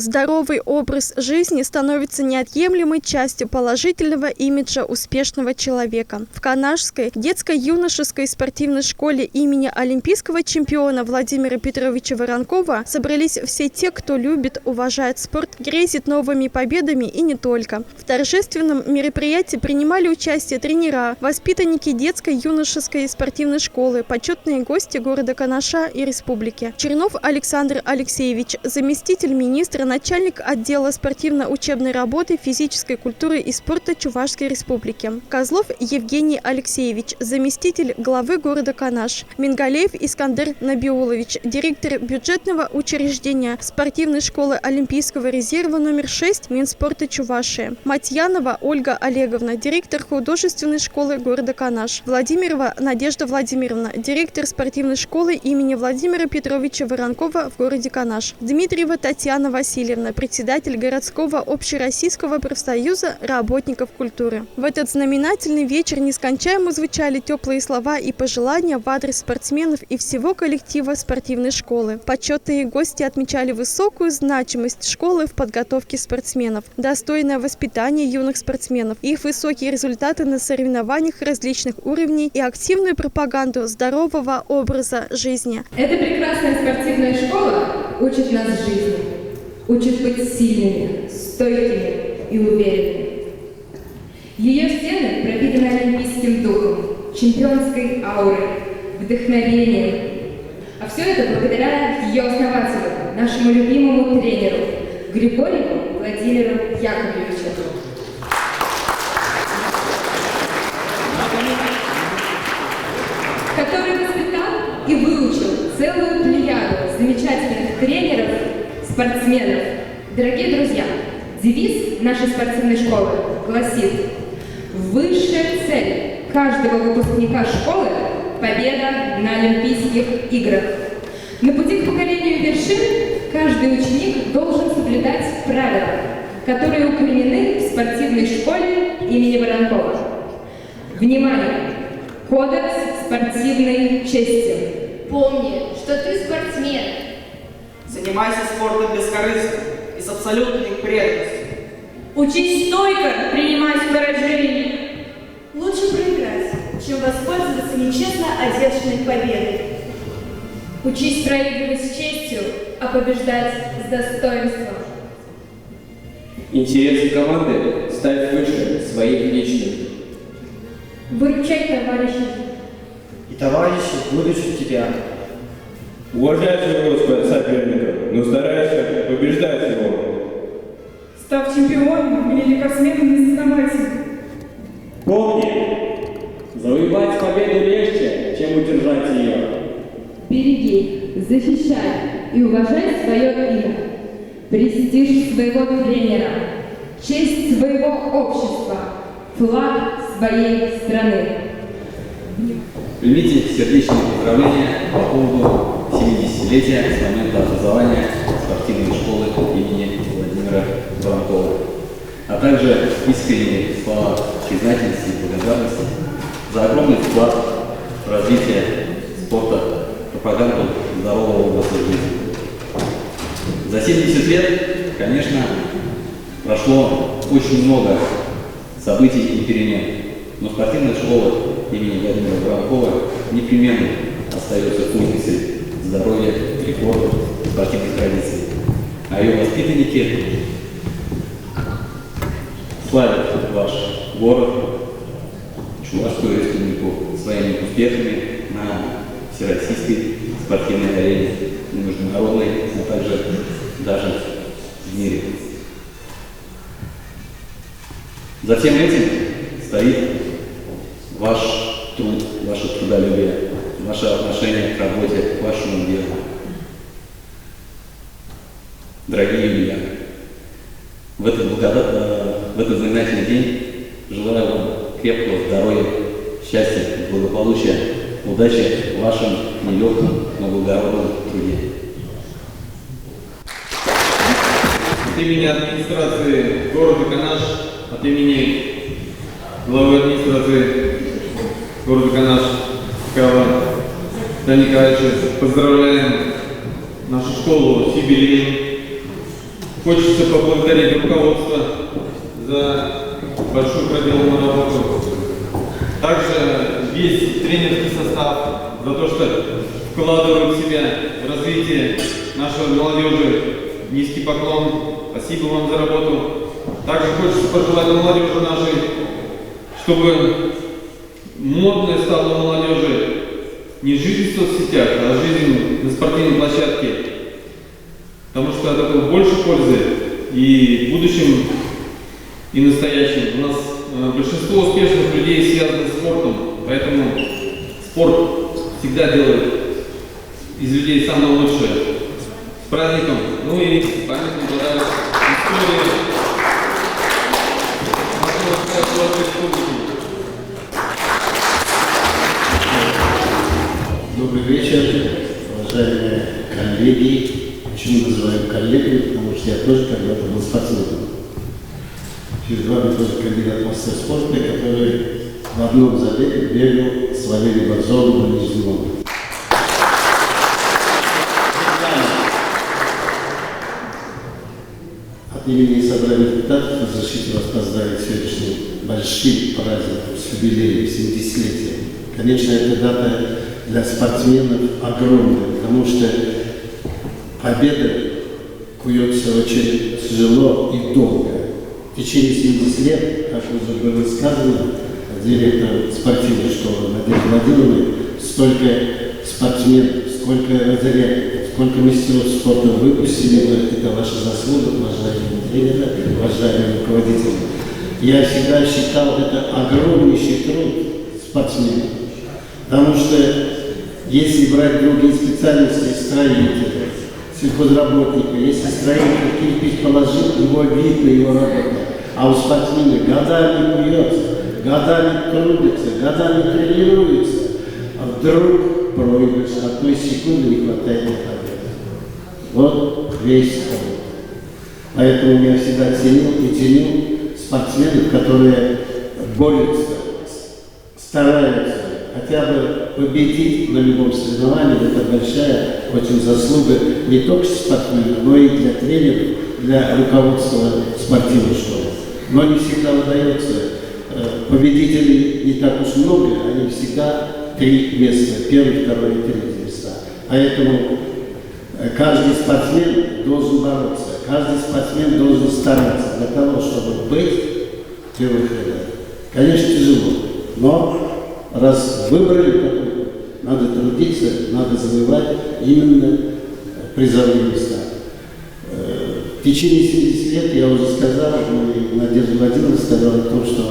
Здоровый образ жизни становится неотъемлемой частью положительного имиджа успешного человека. В Канашской детско-юношеской спортивной школе имени олимпийского чемпиона Владимира Петровича Воронкова собрались все те, кто любит, уважает спорт, грезит новыми победами и не только. В торжественном мероприятии принимали участие тренера, воспитанники детско-юношеской спортивной школы, почетные гости города Канаша и республики. Чернов Александр Алексеевич, заместитель министра, начальник отдела спортивно-учебной работы, физической культуры и спорта Чувашской республики. Козлов Евгений Алексеевич, заместитель главы города Канаш. Мингалеев Искандер Набиулович, директор бюджетного учреждения спортивной школы Олимпийского резерва номер 6 Минспорта Чувашии. Матьянова Ольга Олеговна, директор художественной школы города Канаш. Владимирова Надежда Владимировна, директор спортивной школы имени Владимира Петровича Воронкова в городе Канаш. Дмитриева Татьяна Васильевна, председатель городского общероссийского профсоюза работников культуры. В этот знаменательный вечер нескончаемо звучали теплые слова и пожелания в адрес спортсменов и всего коллектива спортивной школы. Почетные гости отмечали высокую значимость школы в подготовке спортсменов, достойное воспитание юных спортсменов, их высокие результаты на соревнованиях различных уровней и активную пропаганду здорового образа жизни. Эта прекрасная спортивная школа учит нас жизни, учит быть сильными, стойкими и уверенными. Ее стены пропитаны олимпийским духом, чемпионской аурой, вдохновением. А все это благодаря ее основателю, нашему любимому тренеру Григорьеву Владимиру Яковлевичу. Который воспитал и выучил целую плеяду замечательных тренеров, спортсменов. Дорогие друзья, девиз нашей спортивной школы гласит: высшая цель каждого выпускника школы – победа на Олимпийских играх. На пути к покорению вершин каждый ученик должен соблюдать правила, которые укоренены в спортивной школе имени Воронкова. Внимание! Кодекс спортивной чести. Помни, что ты спортсмен. Занимайся спортом бескорыстно и с абсолютной преданностью. Учись стойко принимать поражения. Лучше проиграть, чем воспользоваться нечестно одержанной победой. Учись проигрывать с честью, а побеждать с достоинством. Интересы команды ставь выше своих личных. Выручай товарищей. И товарищи будут тебя. Уважай своего соперника, но старайся побеждать его. Став чемпионом или рекордсменом, не сдавайся. Помни, завоевать победу легче, чем удержать ее. Береги, защищай и уважай свое имя, престиж своего тренера, честь своего общества, флаг своей страны. Примите сердечные поздравления по поводу 70-летия с момента образования спортивной школы имени Владимира Воронкова, а также искренние слова признательности и благодарности за огромный вклад в развитие спорта, пропаганду здорового образа жизни. За 70 лет, конечно, прошло очень много событий и перемен, но спортивная школа имени Владимира Воронкова непременно остается кузницей здоровья, рекордов, спортивных традиций. А ее воспитанники славят ваш город, Чувашскую республику своими успехами на всероссийской спортивной арене, на международной, а также даже в мире. За всем этим стоит ваш труд, ваше трудолюбие, ваше отношение к работе, к вашему делу. Дорогие юбиляты, в этот знаменательный день желаю вам крепкого здоровья, счастья, благополучия, удачи в вашем нелегком, но благородном труде. От имени администрации города Канаш, от имени главы администрации города Канаш Михаила Николаевича поздравляем нашу школу с юбилеем. хочется поблагодарить руководство за большую проделанную работу. Также весь тренерский состав за то, что вкладывают в себя в развитие нашей молодежи. Низкий поклон. Спасибо вам за работу. Также хочется пожелать молодежи нашей, чтобы модной стала молодежи не жизнь в соцсетях, а жизнь на спортивной площадке. Потому что от этого больше пользы и в будущем, и в настоящем. У нас большинство успешных людей связано с спортом, поэтому спорт всегда делает из людей самое лучшее. С праздником, ну и памятным годам истории нашей республики. Добрый вечер, уважаемые коллеги. Почему называем коллегами? Потому что я тоже когда-то был спортсменом. Перед вами тоже кандидат в мастер спорта, который в одном забеге бегал с Валерием Борзовым на Нижнем Новгороде. От имени собрания депутатов разрешите вас поздравить с сегодняшним большим праздником, с юбилеем, 70-летием. Конечно, эта дата для спортсменов огромная, потому что победа куется очень тяжело и долго. В течение 70 лет, как уже было сказано, директор спортивной школы Надежда Владимировна, столько спортсменов, сколько разрядников, сколько мастеров спорта выпустили, это ваша заслуга, уважаемые тренеры, уважаемые руководители. Я всегда считал это огромнейший труд спортсменов, потому что если брать другие специальности, строителя, сельхозработника, если строитель кирпич положил, его видно, его работа, а у спортсмена годами куется, годами трудится, годами тренируется, а вдруг проигрыш, одной секунды не хватает на победу. Вот весь спорт. Поэтому я всегда ценил и ценил спортсменов, которые борются, стараются хотя бы победить на любом соревновании. Это большая очень заслуга не только спортсменов, но и для тренеров, для руководства спортивной школы. Но не всегда удается. Победителей не так уж много, они всегда 3 места, 1, 2 и 3 места. Поэтому каждый спортсмен должен бороться, каждый спортсмен должен стараться для того, чтобы быть в первых рядах. Конечно, тяжело, но раз выбрали такой, надо трудиться, надо завоевать именно призовые места. В течение 70 лет я уже сказал, и Надежда Владимировна сказала о том, что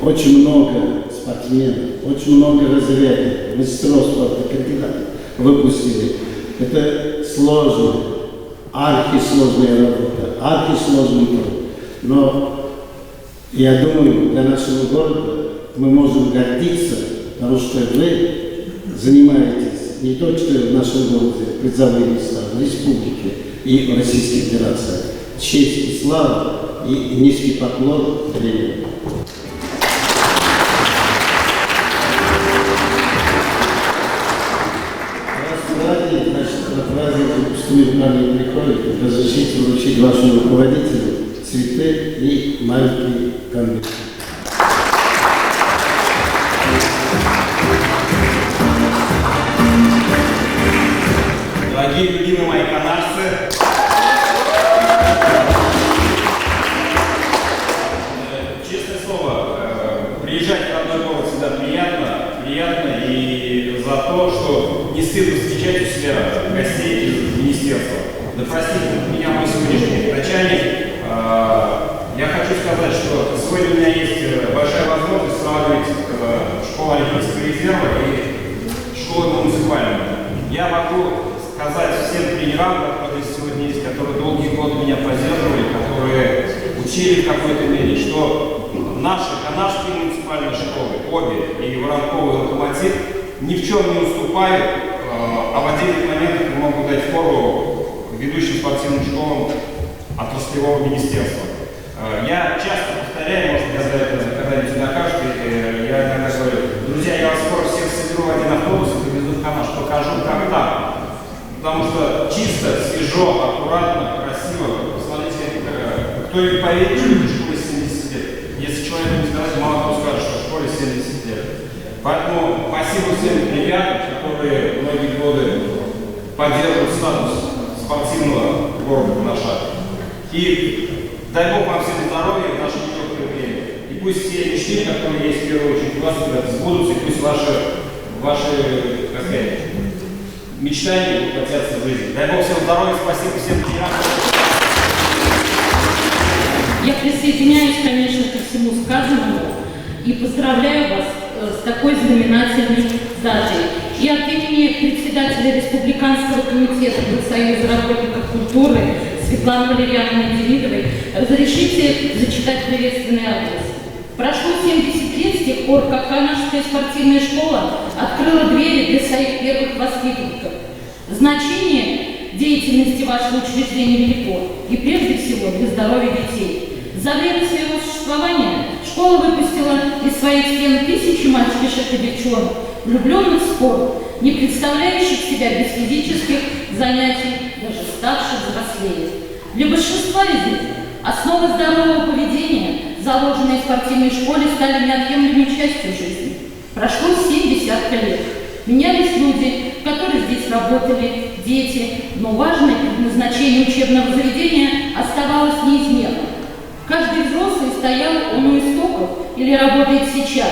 очень много спортсменов, очень много разрядников, мастеров спорта, кандидатов выпустили. Это сложная, архисложная работа, архисложный труд. Но я думаю, для нашего города мы можем гордиться, потому что вы занимаетесь не только в нашем городе призовые места, в республике и в Российской Федерации. Честь и слава и низкий поклон тренерам. Значит, на праздник выпускные планы приходят, разрешите вручить вашему руководителю цветы и маленький конверт. Дорогие любимые мои канадцы, честное слово, приезжать в родной город всегда приятно и за то, что не стыдно встречать у себя гостей из министерства. Да простите меня мой сегодняшний начальник. Я хочу сказать, что сегодня у меня есть большая возможность сравнивать школу Олимпийского резерва и школу муниципальную. Я могу сказать всем тренерам, которые сегодня есть, которые долгие годы меня поддерживали, которые учили в какой-то мере, что наши канадские муниципальные школы, обе, и Воронкова, и Локомотив, ни в чем не уступают, а в отдельных моментах могут дать фору ведущим спортивным школам отраслевого министерства. Я часто повторяю, может, я за это когда-нибудь накажут, я иногда говорю: друзья, я вас скоро всех соберу в один автобус и повезу в Канаш, покажу, как там. Потому что чисто, свежо, аккуратно, красиво. и поверит, что этой школе 70 лет. Если человек не сказать, мало кто скажет, что школе 70 лет. Поэтому спасибо всем ребятам, которые многие годы поддерживают статус спортивного города наша. И дай Бог вам всем здоровья в наше нелегкое время. И пусть все мечты, которые есть в первую очередь у вас, сбудутся, и пусть ваши, как сказать, мечтания воплотятся в жизнь. Дай Бог всем здоровья, спасибо всем тренерам. Я присоединяюсь, конечно, ко всему сказанному и поздравляю вас с такой знаменательной датой. И от имени председателя Республиканского комитета Союза работников культуры Светланы Валерьяновны Демидовой разрешите зачитать приветственный адрес. Прошло 70 лет с тех пор, как Канашская спортивная школа открыла двери для своих первых воспитанников. Значение деятельности вашего учреждения велико, и прежде всего для здоровья детей. За время своего существования школа выпустила из своих стен тысячи мальчишек и девчонок, влюбленных в спорт, не представляющих себя без физических занятий, даже ставших взрослее. Для большинства из них основы здорового поведения, заложенные в спортивной школе, стали неотъемлемой частью жизни. Прошло 7 десятков лет. Менялись люди, которые здесь работали, дети, но важное предназначение учебного заведения оставалось неизменным. Каждый взрослый стоял у истоков или работает сейчас,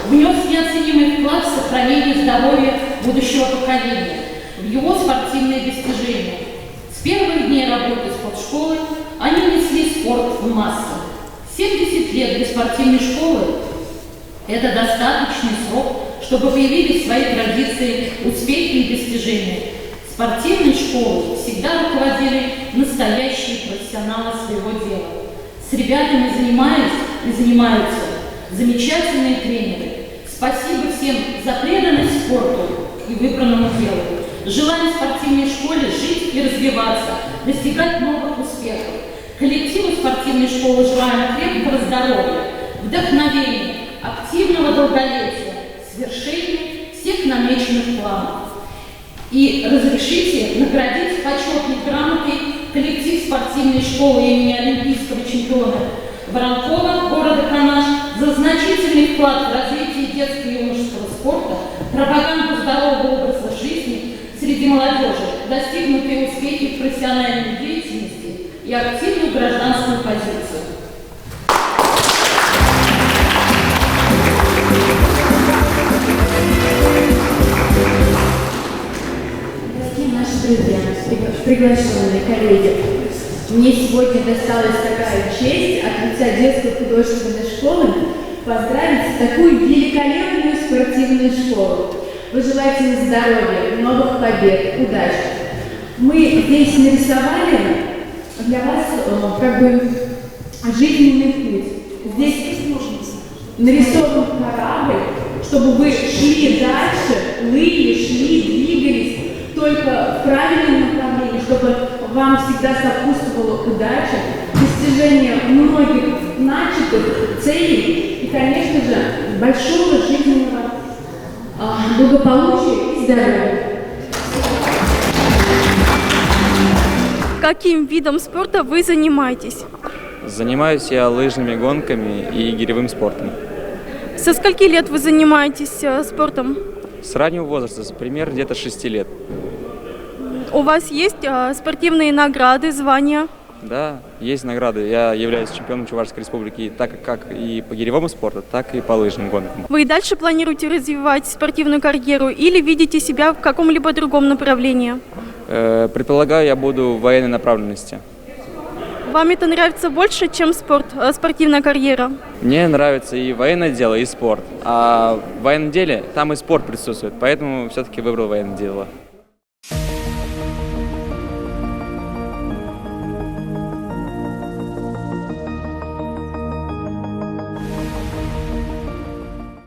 внес неоценимый вклад в сохранение здоровья будущего поколения, в его спортивные достижения. С первых дней работы спортшколы они несли спорт в массы. 70 лет для спортивной школы – это достаточный срок, чтобы появились свои традиции, успехи и достижения. Спортивной школой всегда руководили настоящие профессионалы своего дела. С ребятами занимались и занимаются замечательные тренеры. Спасибо всем за преданность спорту и выбранному делу. Желаем спортивной школе жить и развиваться, достигать новых успехов. Коллективу спортивной школы желаем крепкого здоровья, вдохновения, активного долголетия, свершения всех намеченных планов. И разрешите наградить почетной грамотой коллектив спортивной школы имени олимпийского чемпиона Воронкова города Канаш за значительный вклад в развитие детского и юношеского спорта, пропаганду здорового образа жизни среди молодежи, достигнутые успехи в профессиональной деятельности и активную гражданскую позицию. Дорогие наши друзья, приглашенные коллеги, мне сегодня досталась такая честь от лица детской художественной школы поздравить такую великолепную спортивную школу. Пожелать им здоровья, новых побед, удачи. Мы здесь нарисовали для вас как бы жизненный путь. Здесь нарисован корабль, чтобы вы шли дальше, плыли, шли, двигались только в правильном направлении, чтобы вам всегда сопутствовала удача, достижение многих начатых целей и, конечно же, большого жизненного благополучия и здоровья. Каким видом спорта вы занимаетесь? Занимаюсь я лыжными гонками и гиревым спортом. Со скольки лет вы занимаетесь спортом? С раннего возраста, примерно где-то 6 лет. У вас есть спортивные награды, звания? Да, есть награды. Я являюсь чемпионом Чувашской республики так как и по гиревому спорту, так и по лыжным гонкам. Вы и дальше планируете развивать спортивную карьеру или видите себя в каком-либо другом направлении? Предполагаю, я буду в военной направленности. Вам это нравится больше, чем спортивная карьера? Мне нравится и военное дело, и спорт. А в военном деле там и спорт присутствует, поэтому все-таки выбрал военное дело.